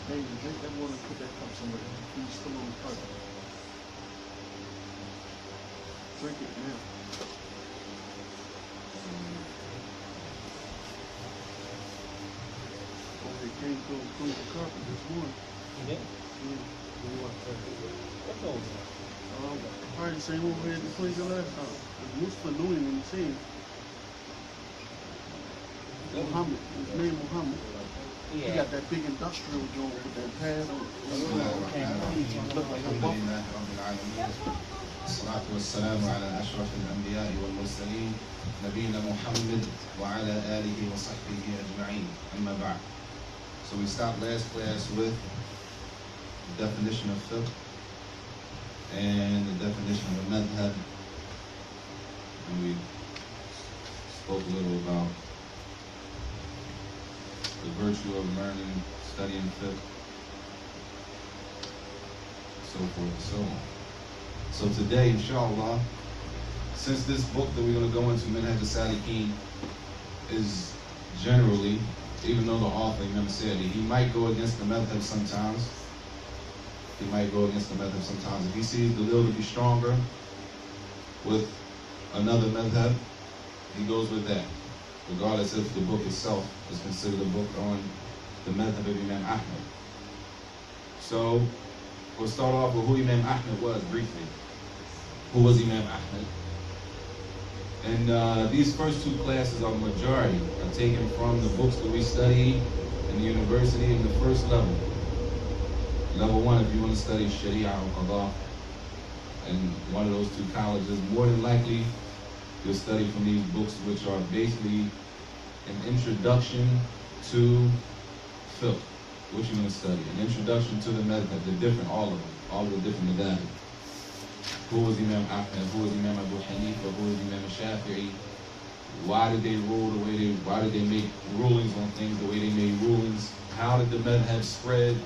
Hey, drink that water and put that cup somewhere. He's still on the carpet. Drink it now. Oh, they came to clean the carpet this morning. Yeah. Probably the same over here that cleaned the last time. Mustafa knew him in the team. Muhammad, his name Muhammad. He got that big industrial joint with that pad on. الصلاة والسلام على أشرف الأنبياء والمرسلين نبينا محمد وعلى آله وصحبه أجمعين أما بعد. So we stopped last class with the definition of fiqh and the definition of a madhab, and we spoke a little about the virtue of learning, studying fiqh, so forth and so on. So today, inshallah, since this book that we're going to go into, Minhaaj Saalikeen, is generally, even though the author, Imam Sa'dee, he might go against the madhab sometimes. He might go against the madhab sometimes. If he sees the will to be stronger with another madhab, he goes with that, regardless if the book itself is considered a book on the madhab of Imam Ahmad. So we'll start off with who Imam Ahmad was briefly. Who was Imam Ahmad? And these first two classes are majority are taken from the books that we study in the university in the first level. Level 1, if you want to study Sharia or Qadha in one of those two colleges, more than likely you'll study from these books, which are basically an introduction to fiqh. What you're going to study, an introduction to the madhab, all of the different madhab. Who was Imam Ahmad? Who was Imam Abu Hanifa? Who was Imam Shafi'i? Why did they rule the way they? Why did they make rulings on things the way they made rulings? How did the madhab spread?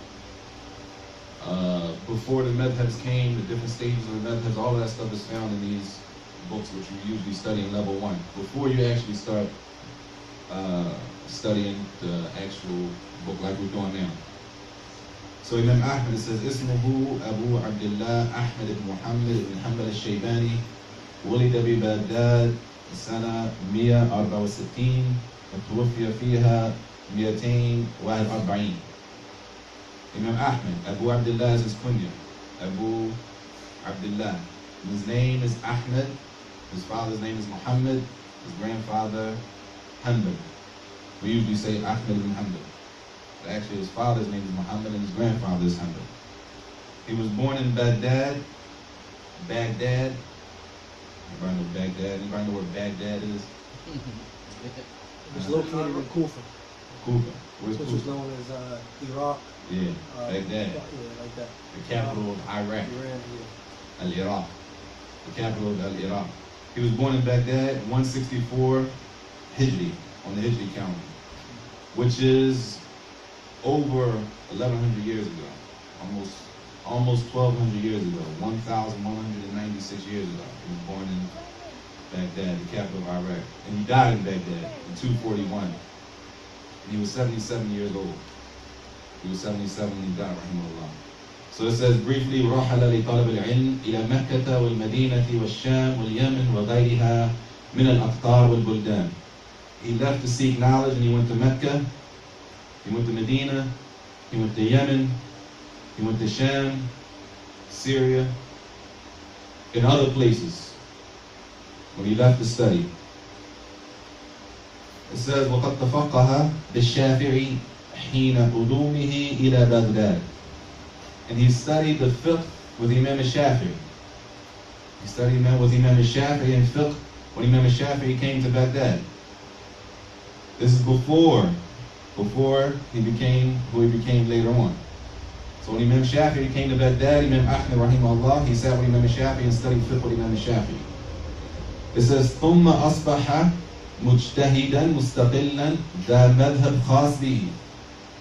Before the madhabs came, the different stages of the madhabs, all of that stuff is found in these books, which you usually study in level 1 before you actually start studying the actual book like we're doing now. So Imam Ahmad says, Ismuhu Abu Abdullah Ahmad ibn Muhammad ibn Hanbal al-Shaybani, ولد ببغداد سنة 164 وتوفي فيها 241. Imam Ahmad, Abu Abdullah is his kunya. Abu Abdullah. His name is Ahmad. His father's name is Muhammad. His grandfather, Hanbal. We usually say Ahmad ibn Hanbal. But actually his father's name is Muhammad and his grandfather is Hanbal. He was born in Baghdad. Baghdad. Anybody know Baghdad? Anybody know where Baghdad is? It's located in Kufa. Kufa. Where's Which Kufa? is known as Iraq. Yeah, Baghdad. Yeah, like that. The capital of Iraq. Iran, yeah. Al-Iraq. The capital of Al-Iraq. He was born in Baghdad, 164 Hijri, on the Hijri calendar, which is over 1,100 years ago, almost 1,200 years ago, 1,196 years ago. He was born in Baghdad, the capital of Iraq, and he died in Baghdad in 241. And he was 77 years old. He was 77 when he died, rahimahullah. So it says briefly, رحل لطلب العلم إلى مكة والمدينة والشام واليمن وغيرها من الأقطار والبلدان. He left to seek knowledge and he went to Mecca, he went to Medina, he went to Yemen, he went to Sham, Syria, and other places when he left to study. It says وقد تفقه بالشافعي حين قدومه إلى بغداد. And he studied the fiqh with Imam Shafi'i. He studied with Imam Shafi'i in fiqh when Imam Shafi'i came to Baghdad. This is before he became who he became later on. So when Imam Shafi'i came to Baghdad, Imam Ahmad rahimahullah, he sat with Imam Shafi'i and studied fiqh with Imam Shafi'i. It says ثم أصبح مجتهدا مستقلا ذا مذهب خاص به.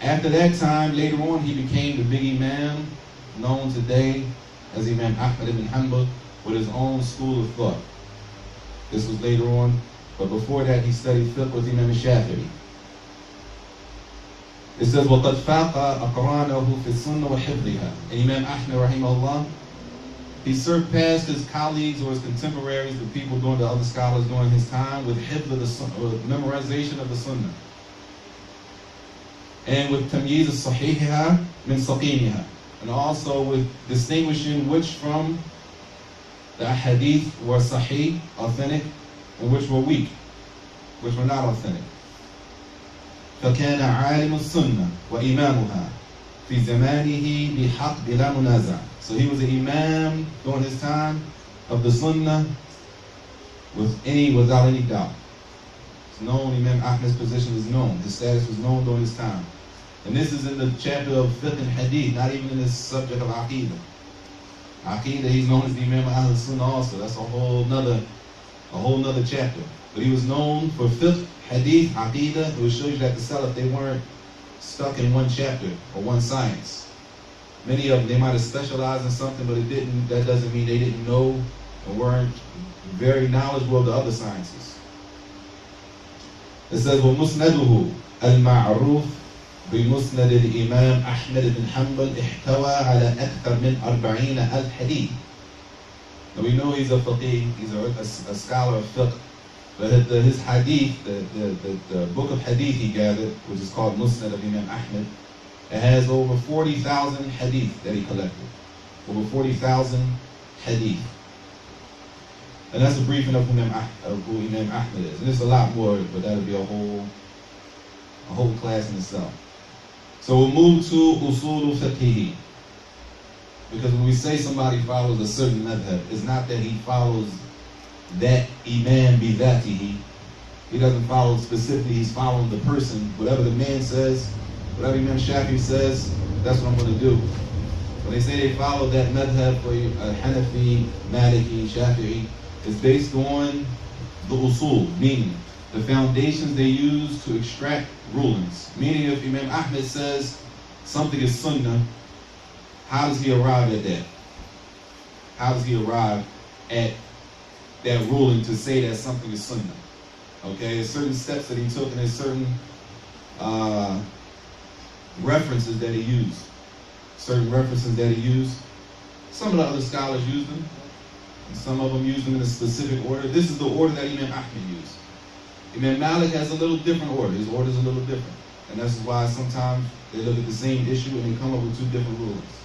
After that time, later on, he became the big Imam, known today as Imam Ahmad ibn Hanbal, with his own school of thought. This was later on But before that, he studied fiqh with Imam Shafi'i. It says, وَقَدْ فَاقَ أَقْرَانَهُ فِي السُنَّةِ وَحِفْظِهَا. And Imam Ahmed, rahimahullah, he surpassed his colleagues or his contemporaries, the people doing the other scholars during his time, with hifz of the sunnah, with memorization of the sunnah. And with tamyiz al-sahihiha min saqimiha. And also with distinguishing which from the hadith were sahih, authentic, and which were weak, which were not authentic. فكان عالم السنة وإمامها في زمانه بحق بلا منازع. So he was an imam during his time of the sunnah without any doubt. It's known, Imam Ahmed's position is known. His status was known during his time. And this is in the chapter of fiqh and hadith, not even in the subject of aqidah. Aqidah, he's known as the Imam of Ahl Sunnah also. That's a whole nother chapter. But he was known for fiqh, hadith, aqidah. It would show you that the Salaf, they weren't stuck in one chapter or one science. Many of them, they might have specialized in something, but that doesn't mean they didn't know or weren't very knowledgeable of the other sciences. It says, وَمُسْنَدُهُ الْمَعْرُوفِ بمسند الإمام أحمد بن حنبل احتوى على أكثر من 40,000 حديث. Now we know he's a faqih, he's a scholar of fiqh, but his hadith, the book of hadith he gathered, which is called Musnad of Imam Ahmed, it has over 40,000 hadith that he collected. Over 40,000 hadith. And that's a briefing of who Imam Ahmed is. And there's a lot more, but that'll be a whole class in itself. So we'll move to usul fiqhi. Because when we say somebody follows a certain madhab, it's not that he follows that imam bi dhatihi. He doesn't follow specifically, he's following the person. Whatever the man says, whatever Imam Shafi'i says, that's what I'm going to do. When they say they follow that madhab for Hanafi, Maliki, Shafi'i, it's based on the usul, meaning the foundations they use to extract rulings. Meaning if Imam Ahmed says something is sunnah, how does he arrive at that? How does he arrive at that ruling to say that something is sunnah? Okay, there's certain steps that he took and there's certain references that he used. Certain references that he used. Some of the other scholars used them. And some of them used them in a specific order. This is the order that Imam Ahmed used. Imam Malik has a little different order. His order is a little different. And that's why sometimes they look at the same issue and they come up with two different rulings.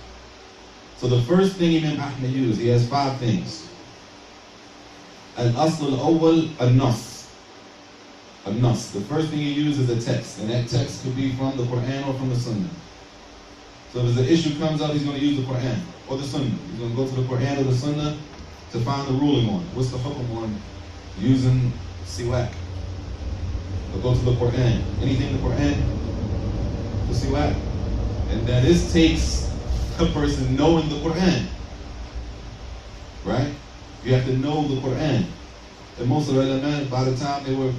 So the first thing Imam Ahmed used, he has 5 things. Al-Asl al-Awwal al-Nas. Al-Nas. The first thing he uses is a text. And that text could be from the Quran or from the Sunnah. So if an issue comes up, he's going to use the Quran or the Sunnah. He's going to go to the Quran or the Sunnah to find the ruling on it. What's the hukum on using siwak? Or go to the Quran. Anything in the Quran? To siwak. And then this takes a person knowing the Quran. Right? You have to know the Quran. And most of the ulama, by the time they were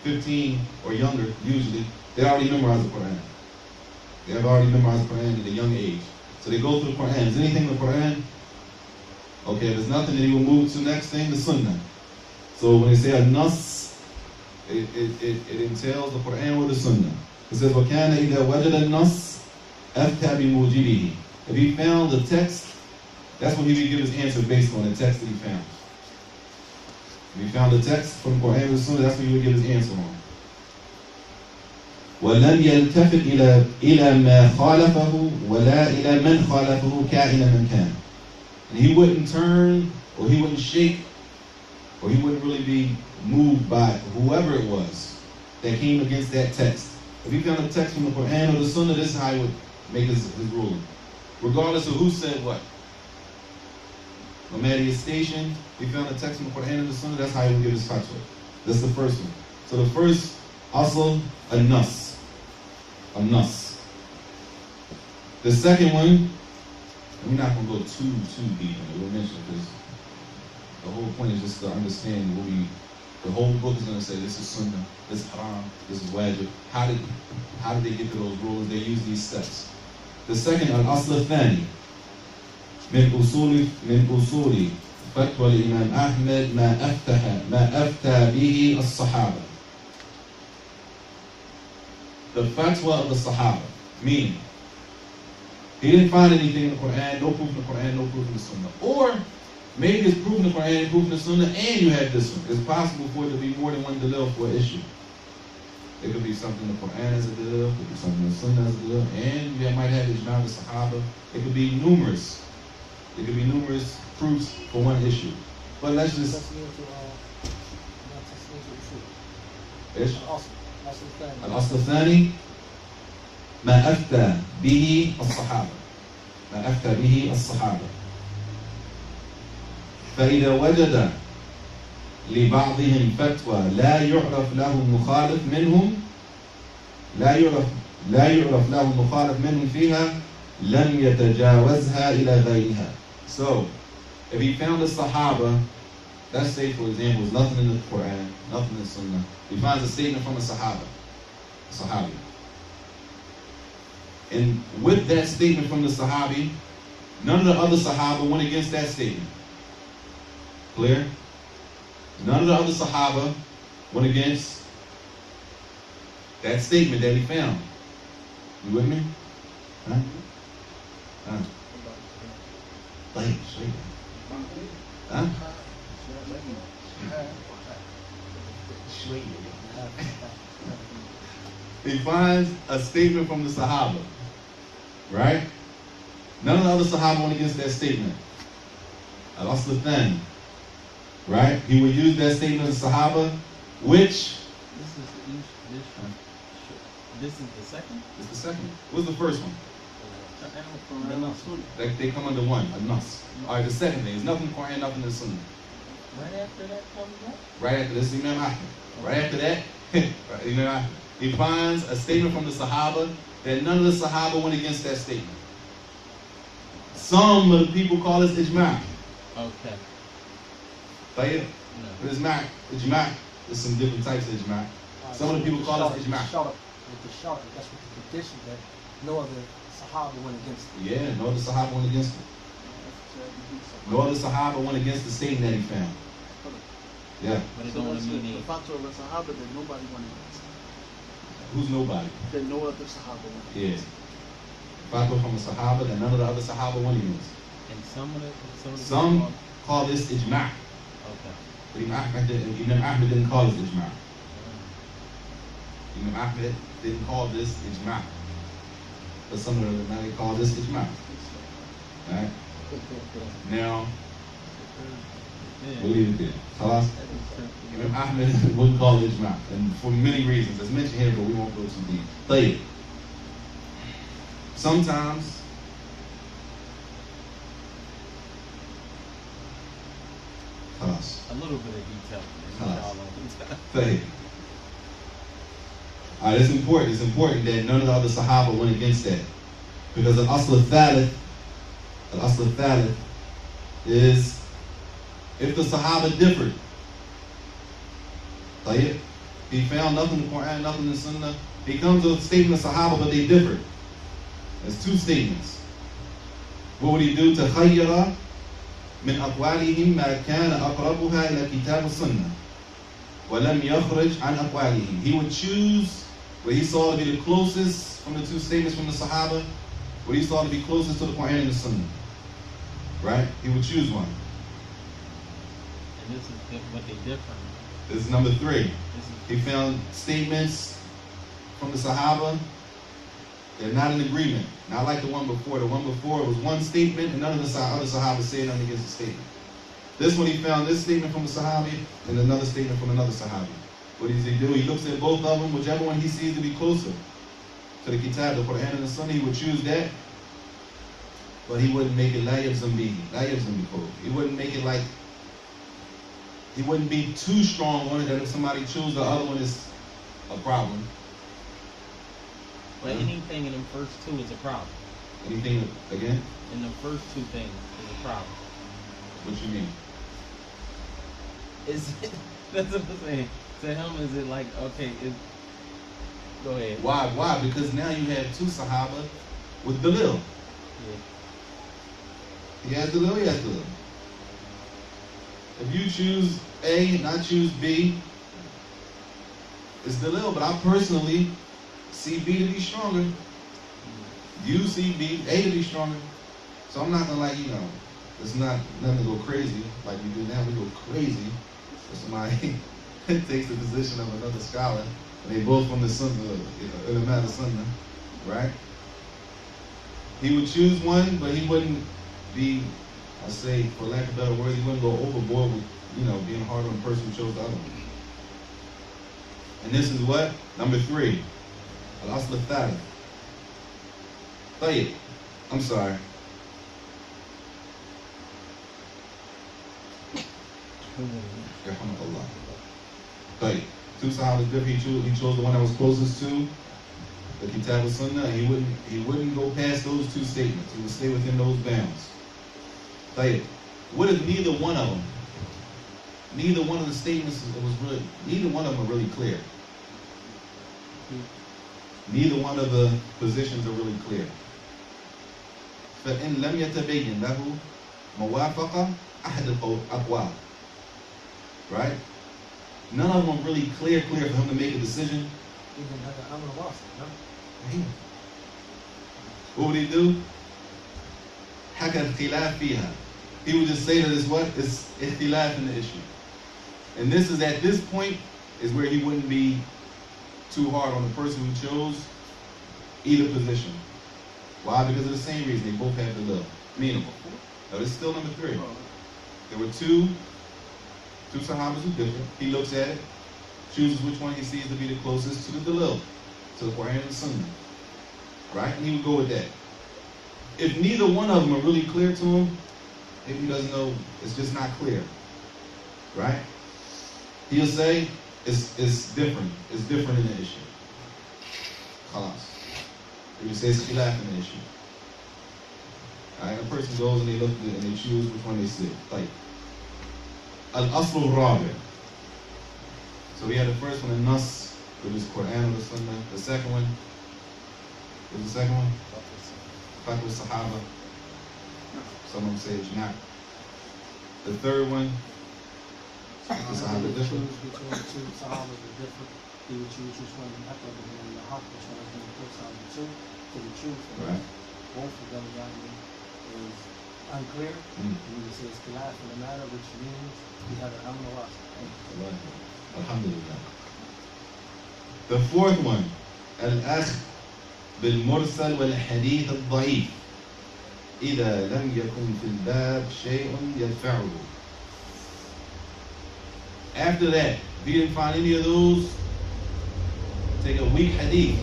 15 or younger, usually, they already memorized the Quran. They have already memorized the Quran at a young age. So they go through the Quran. Is anything in the Quran? Okay, if there's nothing, then he will move to the next thing, the Sunnah. So when they say a nas, it entails the Quran or the Sunnah. It says, وَكَانَ إِذَا وَجَدَ النَّص أَفْتَى بِمُوجِبِهِ. If he found the text, that's when he would give his answer based on the text that he found. If he found the text from the Quran or the Sunnah, that's when he would give his answer on. وَلَمْ يَلْتَفِتْ إِلَى مَا خَالَفَهُ وَلَا إِلَى مَنْ خَالَفَهُ كَائِنًا مَنْ كَانَ. And he wouldn't turn, or he wouldn't shake, or he wouldn't really be moved by whoever it was that came against that text. If he found a text from the Quran or the Sunnah, this is how he would make his ruling. Regardless of who said what. No matter his station, if he found a text from the Quran or the Sunnah, that's how he would give his fatwa. That's the first one. So the first, asl, al-nas. Al-nas. The second one, we're not going to go too deep in it. We'll mention it because the whole point is just to understand the whole book is going to say this is sunnah, this is haram, this is wajib. How did they get to those rules? They use these steps. The second, al-asl al-thani, min usuli فتوى الإمام أحمد ما أفتى به الصحابة. The fatwa of the Sahaba, meaning he didn't find anything in the Quran, no proof in the Quran, no proof in the Sunnah. Or maybe it's proof in the Quran, proof in the Sunnah, and you have this one. It's possible for it to be more than one dalil for an issue. It could be something in the Quran as a dalil, it could be something in the Sunnah as a dalil, and you might have ijma' of the Sahaba. It could be numerous. It could be numerous proofs for one issue. But let's just. الأصل الثاني ما أفتى به الصحابة. ما أفتى به الصحابة. فإذا وجد لبعضهم فتوى لا يعرف له مخالف منهم لا يعرف له مخالف منهم فيها لم يتجاوزها إلى غيرها. So, if he found a Sahaba, let's say for example, there's nothing in the Quran, nothing in the Sunnah, he finds a statement from a Sahabi. And with that statement from the Sahabi, none of the other Sahaba went against that statement. Clear? None of the other Sahaba went against that statement that he found. You with me? Huh? Huh? Straight. Huh? He finds a statement from the Sahaba, right? None of the other Sahaba went against that statement. Al-Asl al-Thani, right? He would use that statement of the Sahaba, which... This is the second? It's the second. What's the first one? They come under one, a nas. Alright, the second thing is nothing in the Quran, nothing in the Sunnah. Right after that comes what? Right after this, Imam Ahmad. Right after that, Imam Ahmad. He finds a statement from the Sahaba that none of the Sahaba went against that statement. Some of the people call this ijma'. Okay. But ijma', there's some different types of ijma'. Some of the people call this ijma'. That's what the tradition that no other Sahaba went against it. Yeah, no other Sahaba went against it. No other Sahaba went against the statement that he found. Yeah. But it So don't that's mean the fatwa of the Sahaba that nobody went against. Who's nobody? That no other Sahaba went Yeah. against. Fatwa from a Sahaba that none of the other Sahaba went against. And Some call this ijma'. Okay. But Imam Ahmad didn't call this ijma'. Imam Ahmad didn't call this ijma'. But some of the ulama call this ijma'. Right? Now, we'll leave it there. Khalas? Imam Ahmad wouldn't call it ijma'. And for many reasons. It's mentioned here, but we won't go too deep. Tayyib. Sometimes, Khalas. A little bit of detail. Tayyib. Alright, it's important. It's important that none of the other Sahaba went against that. Because al-Asl al-Thalith is if the Sahaba differed. Tayyib. He found nothing in the Quran, nothing in the Sunnah. He comes to a statement of Sahaba, but they differed. There's two statements. What would he do? تخير من أقوالهم ما كان أقربها إلى كتاب السنة ولم يخرج عن أقوالهم. He would choose what he saw to be the closest from the two statements from the Sahaba, what he saw to be closest to the Quran and the Sunnah. Right? He would choose one. And this is what they differ. This is number 3. He found statements from the Sahaba. They're not in agreement. Not like the one before. The one before was one statement and none of the other Sahaba said nothing against the statement. This one he found this statement from a Sahabi and another statement from another Sahabi. What does he do? He looks at both of them, whichever one he sees to be closer to the Kitab, the Quran and the Sunnah, he would choose that. But he wouldn't make it la yabzam bihi. La yabzam bihi. He wouldn't make it like, he wouldn't be too strong on it that if somebody chose the other one is a problem. But anything in the first two is a problem. Anything, again? In the first two things is a problem. What you mean? Is it, that's what I'm saying. To him, is it like, okay, go ahead. Why? Why? Because now you have two Sahaba with Dalil. Yeah. He has Dalil, he has Dalil. If you choose A and I choose B, it's Dalil, but I personally see B to be stronger. You see B, A to be stronger. So I'm not gonna like, it's not nothing to go crazy like we do now. We go crazy. So somebody takes the position of another scholar, and they both from the Sunnah, the Sunnah, right? He would choose one, but he wouldn't be, I say, for lack of better words, he wouldn't go overboard with, being hard on the person who chose the other one. And this is what? Number 3. Al-Asl al-Thalith. طيب. I'm sorry. Yarhamukallah. طيب. 2 Sahabas different. He chose the one that was closest to the Kitab al-Sunnah, and he wouldn't go past those 2 statements. He would stay within those bounds. طيب. What if neither one of them? Neither one of the statements neither one of them are really clear. Neither one of the positions are really clear. فإن لم يتبين له موافقة أحد الأقوال. Right? None of them are really clear for him to make a decision. What would he do? حكى الخلاف فيها. He would just say that it's what? It's ikhtilaf in the issue. And this is at this point is where he wouldn't be too hard on the person who chose either position. Why? Because of the same reason. They both have the lil. Meanable. Now this is still number 3. There were two Sahabas who different. He looks at it, chooses which one he sees to be the closest to the dalil, to the Quran and the Sunnah. Right? And he would go with that. If neither one of them are really clear to him, if he doesn't know, it's just not clear. Right? He'll say, it's different. It's different in the issue. Khalas. He would say it's khilaf in the issue. Alright, a person goes and they look at it and they choose which one they see. Like Al-Asl al-Rabi. So we had the first one, Nas, which is Quran or the Sunnah. The second one, what's the second one? Fatwa Sahaba. Some of them say it's not. The third one, the Sahaba different. Between the 2 Sahabas are different. He would choose which one in the haq, which one is in the close out of the 2 to the truth. Right. Both of them is unclear. And you would say it's khilaf in the matter, which means we have an amn wa. Alhamdulillah. The 4th one, Al-Akh bil-Mursal wal-Hadith al-Da'if. إذا لم يكن في الباب شيء يدفعه. After that, if you didn't find any of those, take a weak hadith.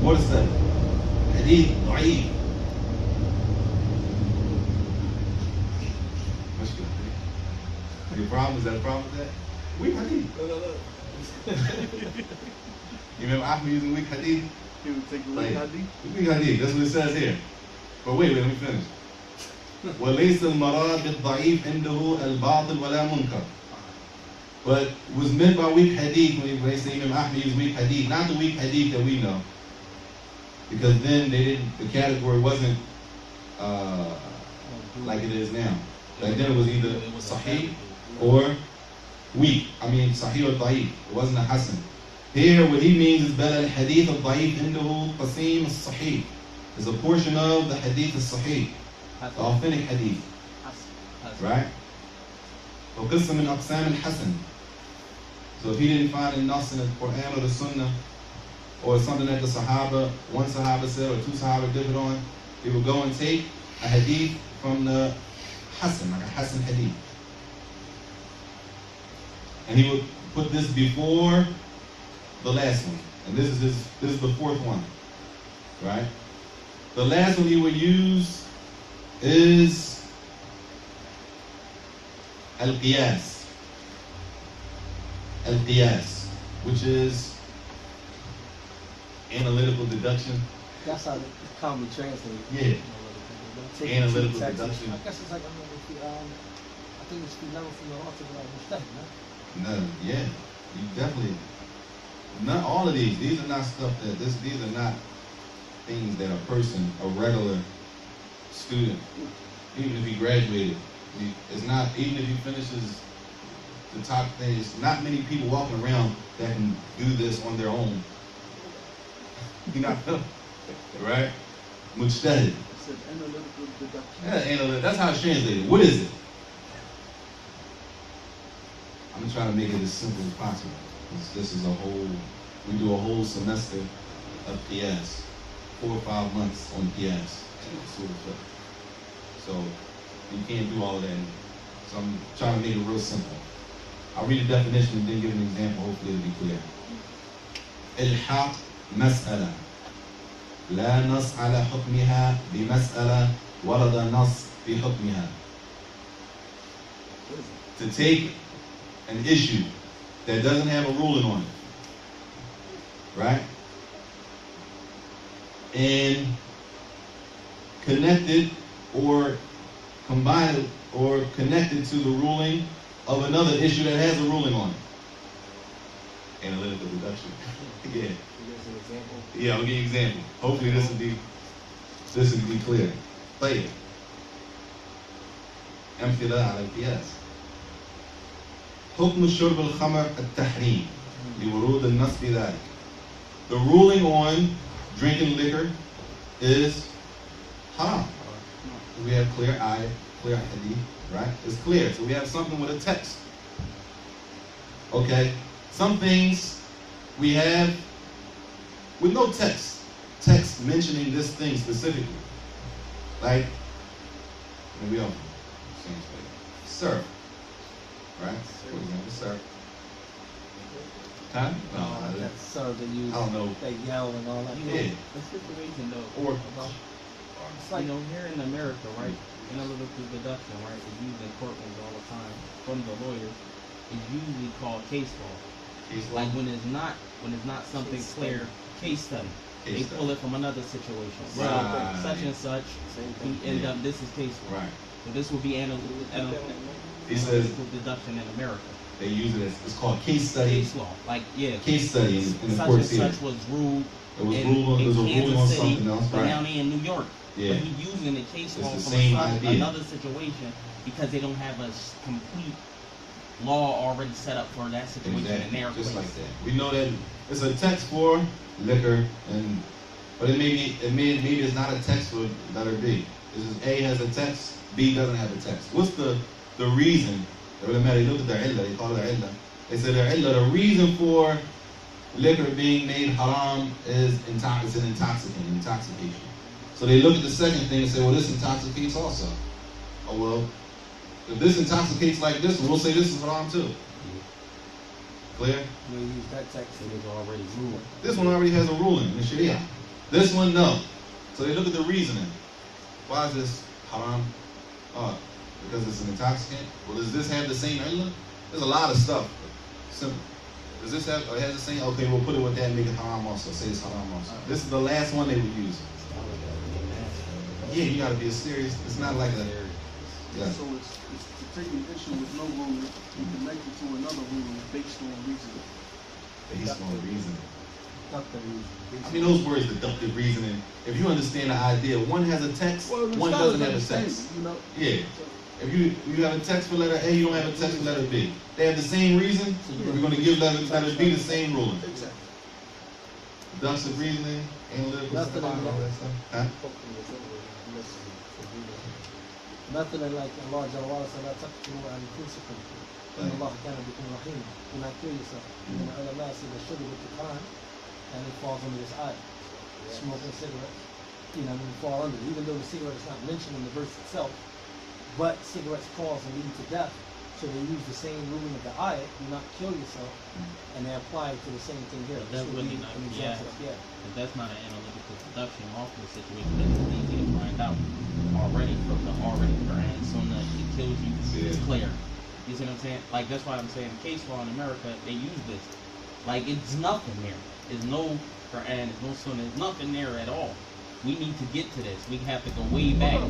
Mursal, hadith, da'if. Your problem, is that a problem with that? Weak hadith. You remember Ahmed using weak hadith? He would take the weak hadith. Weak hadith, that's what it says here. But wait, let me finish. وَلَيْسَ الْمَرَادِ بِالضَّعِيفِ عِنْدَهُ الْبَاطِلِ وَلَا مُنْكَرِ. But what's meant by weak hadith, when they say Imam Ahmed used weak hadith, not the weak hadith that we know. Because then the category wasn't like it is now. Back then it was either sahih or weak. Sahih or da'if. It wasn't a hasan. Here what he means is بَلَا الْحَدِيث الضَّعِيفِ عِنْدَهُ قَسِيمُ الصَّحِيح. It's a portion of the hadith al-sahih. The authentic hadith. Right? وقسم من أقسام الحسن. So if he didn't find a nas in the Quran or the Sunnah, or something that the Sahaba, one Sahaba said, or 2 Sahaba differed on, he would go and take a hadith from the Hasan, like a Hasan hadith. And he would put this before the last one. And this is the 4th one. Right? The last one he would use is Al-Qiyas. Al-Qiyas, which is analytical deduction. That's how it commonly translated. Yeah. Analytical deduction. I guess it's like, I think it's the level from the author of Mustahid, No, yeah. You definitely, not all of these are not stuff these are not things that a regular student even if he graduated, it's not, even if he finishes the top thing, it's not many people walking around that can do this on their own. You know, right? Mujtahid. It's an analytical deduction. Yeah, that's how it's translated. What is it? I'm gonna try to make it as simple as possible. This is we do a whole semester of PS, 4 or 5 months on PS. So you can't do all of that. So I'm trying to make it real simple. I'll read the definition and then give an example. Hopefully it'll be clear. الحق مسألة لا نص على حكمها بمسألة ورد نص في حكمها. To take an issue that doesn't have a ruling on it, right? And connect it or combine it or connect it to the ruling of another issue that has a ruling on it. Analytical deduction. Yeah. Yeah, I'll give you an example. Hopefully this will be clear. طيب. أمثلة على القياس. حكم شرب الخمر التحريم لورود النص بذلك. The ruling on drinking liquor is haram. We have clear ayah, clear hadith, right? It's clear. So we have something with a text. Okay. Some things we have with no text. Text mentioning this thing specifically. Like, we all syrup. Right? For example, syrup. Huh? No, That's syrup they use. I don't know. They yell and all that. Yeah. The situation though, Or it's like, here in America, right? Analytical deduction, right? It's used in courtrooms all the time from the lawyers. It's usually called case law. Like when it's not something clear, case study. They pull it from another situation. Right. So such and such, he end up, this is case law. right. So this will be analytical deduction in America. They use it as, it's called case study. Case law, like Case study in the such court and theater. such was ruled It was in, ruled on, in it was a ruling Kansas on City, something else, but now right? they in New York. Yeah. But he using the case It's law the from same idea. another situation because they don't have a complete law already set up for that situation in their Just place. like that. We know that it's a text for liquor, but maybe it's not a text for letter B. This is A has a text, B doesn't have a text. What's the reason? They look at their illah, they call it their illah. They say their illah, the reason for liquor being made haram is it's an intoxication. So they look at the second thing and say, well, this intoxicates also. Oh, well, if this intoxicates like this, we'll say this is haram too. Clear? We use that text. It was already ruled. This one already has a ruling in the Sharia. This one, no. So they look at the reasoning. Why is this haram? Because it's an intoxicant? Well, does this have the same illah? There's a lot of stuff. Simple. Does this have, it has the same? Okay, we'll put it with that and make it haram also. Say it's haram also. This is the last one they would use. Yeah, you gotta be serious. It's not like that. Yeah. So it's to take an issue with no ruling and connect it to another ruling based on reasoning. Based on reasoning. Deductive reasoning. I mean, those words, deductive reasoning. If you understand the idea, one has a text, one doesn't have a text. You know? Yeah. If you have a text for letter A, you don't have a text for letter B. They have the same reason. We're going to give letter B the same ruling. Exactly. Deductive reasoning, analytical stuff, all that stuff. Huh? مثلا like Allah Jalla wa Ala said, لا تقتلوا أنفسكم إن الله كان بكم رحيما. Do not kill yourself. And the ulama said the sugar with the crime, and it falls under this ayah. Smoking cigarettes, fall under it. Even though the cigarette is not mentioned in the verse itself, but cigarettes cause and lead to death. So they use the same ruling of the ayah, do not kill yourself, and they apply it to the same thing here. But that's really not, yeah. But that's not an analytical deduction off the situation. That's easy to find out already from the Quran. So it kills you. It's clear. You see what I'm saying? Like that's why I'm saying case law in America, they use this. Like it's nothing there. There's no Quran, there's no Sunnah, there's nothing there at all. We need to get to this. We have to go way back.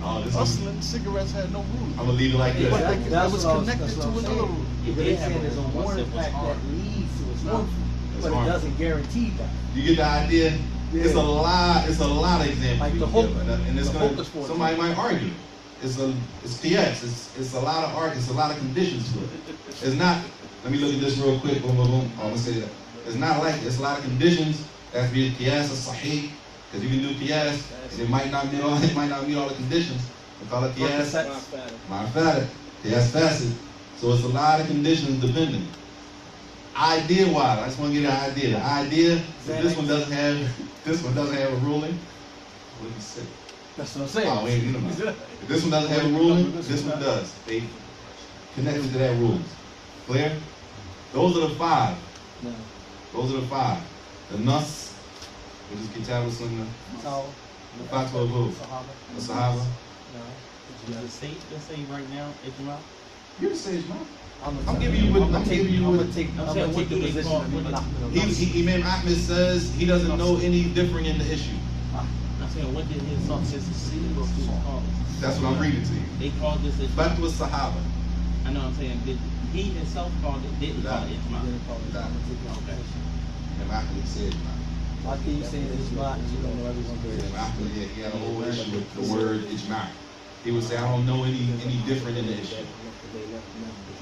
Hustling cigarettes had no ruling. I'm going to leave it like this. But that was connected to another ruling. They say there's a warning fact that leads to its harmful, but it doesn't guarantee that. You get the idea? Yeah. It's a lot of examples. Like we the can hope, give, and it's the gonna, focus for somebody might argue. it's qiyas. It's a lot of art. It's a lot of conditions to it. It's not. Let me look at this real quick. Boom, boom, boom. Oh, I'm gonna say that. It's not like it's a lot of conditions. That has to be qiyas or sahih, because you can do qiyas and it might not meet all. It might not meet all the conditions. We call it qiyas ma'farid, qiyas fasid. So it's a lot of conditions depending. Idea-wise, I just want to get an idea. The idea that this one doesn't have a ruling. What do you say? That's what I'm saying. Oh, wait, you know. If this one doesn't have a ruling, this one does. They connected to that rule. Clear? Those are the five. No. Those are the five. The Nas, which is Kitab al-Sunnah. The Fatwa of who? The Sahaba. No. Let's say right now, Ijma. You can say Ijma. I'm giving you what. I'm gonna take the they position call- of what Imam they- Ahmed. Imam Ahmed says he doesn't know any differing in the issue. I'm saying, what did his students call it? That's what I'm reading to you. They called this Ijma. Fatwa Sahaba. I know what I'm saying. Did he himself called it? Didn't call it Ijma. Imam Ahmed said Ijma. Why can you say it's not? You don't know everyone's Imam very. Ahmed, yeah, he had a whole issue with the word Ijma. He would say, I don't know any different in the issue. But you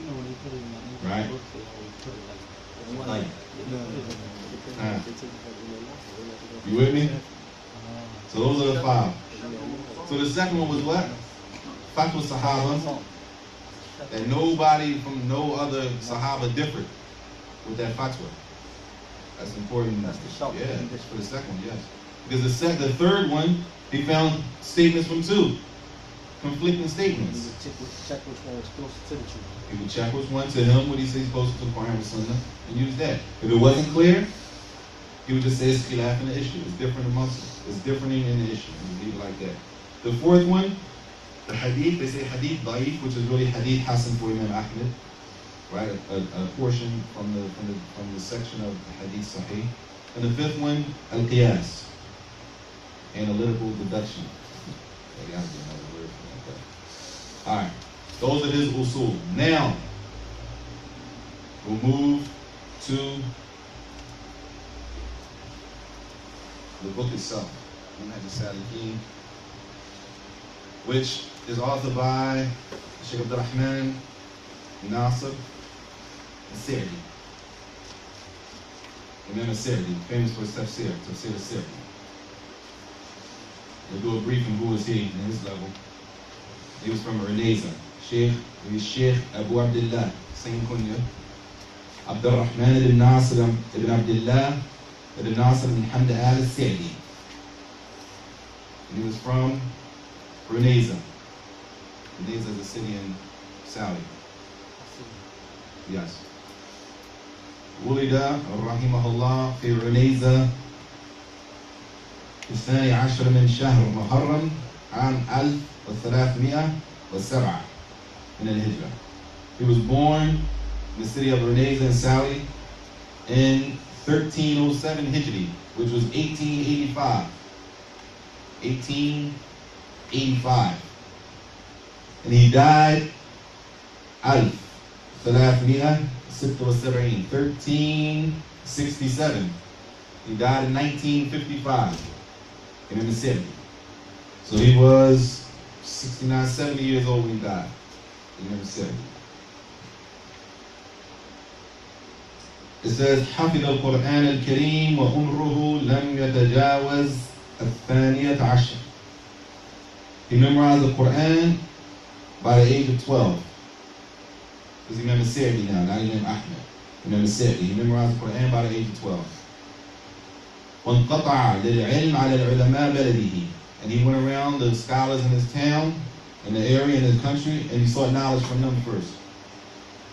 know when they put it in the Right. books, they always put it like. You with me? So those are the five. So the second one was what? Fatwa Sahaba. That nobody from no other Sahaba differed with that fatwa. That's important. That's the short Yeah, condition. for the second one, yes. Because the third one, he found statements from two. Conflicting You statements. would check which one was closer to the truth. He would check which one to him, what he says closer to the Quran and Sunnah, and use that. If it wasn't clear, he would just say it's khilaf in the issue. It's different amongst them. It's different in the issue. And leave it like that. The fourth one, the hadith, they say hadith da'if, which is really hadith hasan for Imam Ahmed, right? A portion from the section of hadith sahih. And the fifth one, al-qiyas, analytical deduction. There gotta be another word for that. All right, those are his usul. Now, we'll move to the book itself, Minhaaj Saalikeen, which is authored by Syid Abu Saajid Thursday. Imam Sa'dee, famous for his tafsir al-Sa'dee. We'll do a briefing who was he in his level. He was from Reneza. Sheikh Abu Abdullah, same kunya. Abdul Rahman ibn Nasir ibn Abdullah ibn Nasir ibn Hamd al-Sa'dee. And he was from Reneza. Reneza is a city in Saudi. Yes. ولد رحمه الله في عنيزة في 12 من شهر محرم عام 1307 من الهجرة. He was born in the city of Urneza in Saudi in 1307 Hijri, which was 1885. 1885. And he died 1367. He died in 1955 in Mississippi. So he was 69, 70 years old when he died in Mississippi. It says, حفظ القرآن الكريم وعمره لم يتجاوز 12. He memorized the Quran by the age of 12. Because Imam Sa'dee now, not Imam Ahmed. Imam Sa'dee, he memorized the Quran by the age of 12. وانقطع للعلم على العلماء بلده. And he went around the scholars in his town, in the area, in his country, and he sought knowledge from them first.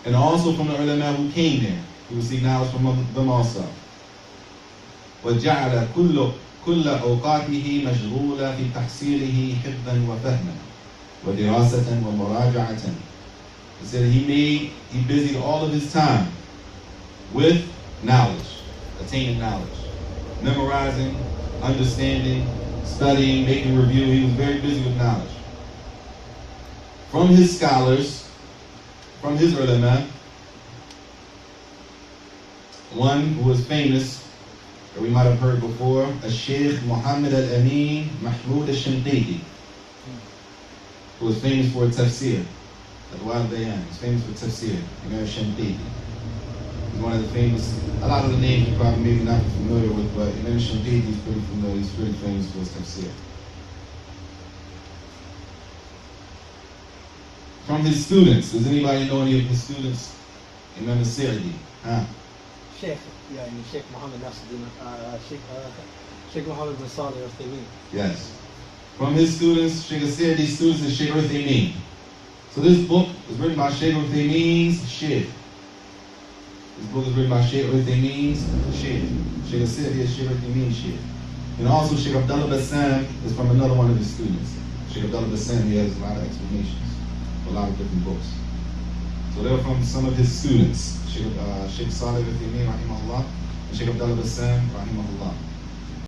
And also from the ulama who came there. He would seek knowledge from them also. وجعل كل أوقاته مشغولة في تحصيله حفظا وفهما ودراسة ومراجعة. He said he busied all of his time with knowledge, attaining knowledge, memorizing, understanding, studying, making review. He was very busy with knowledge. From his scholars, from his ulama, one who was famous, that we might have heard before, Sheikh Muhammad al-Amin Mahmoud al-Shinqiti. who was famous for tafsir. Al Bayan. He's famous for tafsir. Imam Sa'dee. He's one of the famous, a lot of the names you're probably maybe not familiar with, but Imam Sa'dee is pretty familiar. He's pretty famous for his tafsir. From his students, does anybody know any of his students? Imam Sa'dee. Sheikh, يعني Sheikh Muhammad Nasruddin, Sheikh Muhammad bin Salih al-Uthaymeen. Yes. From his students, Sheikh Sa'dee's students is Sheikh Uthaymeen. So this book was written by Sheikh Uthaymeen's Sheikh. This book is written by Sheikh Uthaymeen's Sheikh. Sheikh Sa'dee is Sheikh Uthaymeen's Sheikh. And also Sheikh Abdullah Bassam is from another one of his students. Sheikh Abdullah Bassam, he has a lot of explanations for a lot of different books. So they're from some of his students. Sheikh Salih Uthaymeen, rahimahullah, and Sheikh Abdullah Bassam, rahimahullah.